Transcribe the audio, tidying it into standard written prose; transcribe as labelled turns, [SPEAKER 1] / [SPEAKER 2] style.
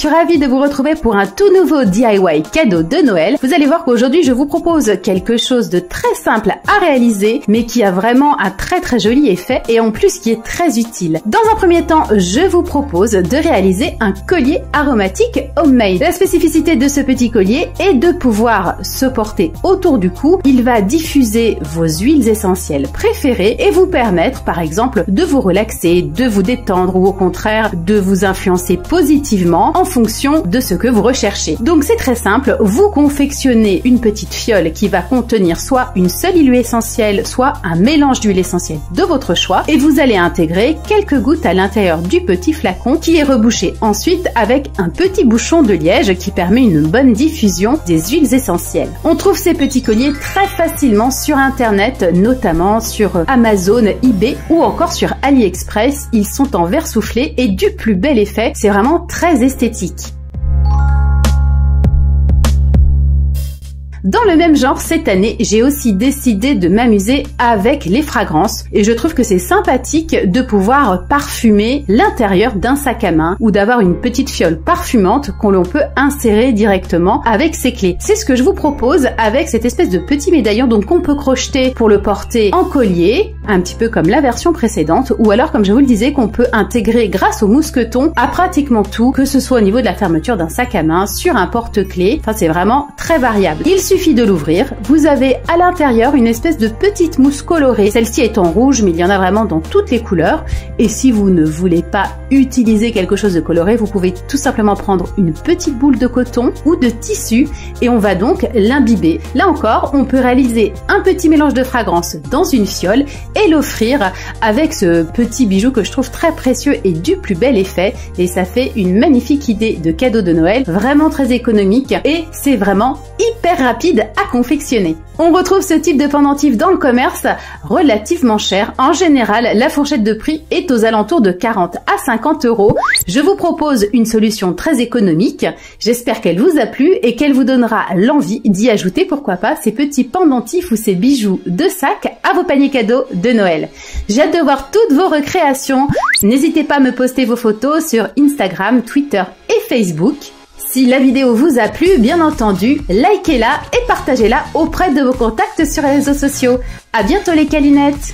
[SPEAKER 1] suis ravie de vous retrouver pour un tout nouveau DIY cadeau de Noël. Vous allez voir qu'aujourd'hui je vous propose quelque chose de très simple à réaliser, mais qui a vraiment un très joli effet et en plus qui est très utile. Dans un premier temps, je vous propose de réaliser un collier aromatique homemade. La spécificité de ce petit collier est de pouvoir se porter autour du cou. Il va diffuser vos huiles essentielles préférées et vous permettre par exemple de vous relaxer, de vous détendre ou au contraire de vous influencer positivement en fonction de ce que vous recherchez. Donc c'est très simple, vous confectionnez une petite fiole qui va contenir soit une seule huile essentielle, soit un mélange d'huile essentielle de votre choix et vous allez intégrer quelques gouttes à l'intérieur du petit flacon qui est rebouché ensuite avec un petit bouchon de liège qui permet une bonne diffusion des huiles essentielles. On trouve ces petits colliers très facilement sur internet, notamment sur Amazon, eBay ou encore sur AliExpress. Ils sont en verre soufflé et du plus bel effet, c'est vraiment très esthétique. Dans le même genre, cette année, j'ai aussi décidé de m'amuser avec les fragrances et je trouve que c'est sympathique de pouvoir parfumer l'intérieur d'un sac à main ou d'avoir une petite fiole parfumante qu'on peut insérer directement avec ses clés. C'est ce que je vous propose avec cette espèce de petit médaillon donc qu'on peut crocheter pour le porter en collier, un petit peu comme la version précédente, ou alors comme je vous le disais qu'on peut intégrer grâce au mousqueton à pratiquement tout, que ce soit au niveau de la fermeture d'un sac à main, sur un porte-clés, enfin c'est vraiment très variable. Il suffit de l'ouvrir, vous avez à l'intérieur une espèce de petite mousse colorée. Celle-ci est en rouge, mais il y en a vraiment dans toutes les couleurs. Et si vous ne voulez pas utiliser quelque chose de coloré, vous pouvez tout simplement prendre une petite boule de coton ou de tissu et on va donc l'imbiber. Là encore, on peut réaliser un petit mélange de fragrances dans une fiole et l'offrir avec ce petit bijou que je trouve très précieux et du plus bel effet. Et ça fait une magnifique idée de cadeau de Noël, vraiment très économique et c'est vraiment hyper rapide à confectionner. On retrouve ce type de pendentif dans le commerce relativement cher. En général, la fourchette de prix est aux alentours de 40 à 50 €. Je vous propose une solution très économique. J'espère qu'elle vous a plu et qu'elle vous donnera l'envie d'y ajouter, pourquoi pas, ces petits pendentifs ou ces bijoux de sac à vos paniers cadeaux de Noël. J'ai hâte de voir toutes vos recréations. N'hésitez pas à me poster vos photos sur Instagram, Twitter et Facebook. Si la vidéo vous a plu, bien entendu, likez-la et partagez-la auprès de vos contacts sur les réseaux sociaux. À bientôt les câlinettes!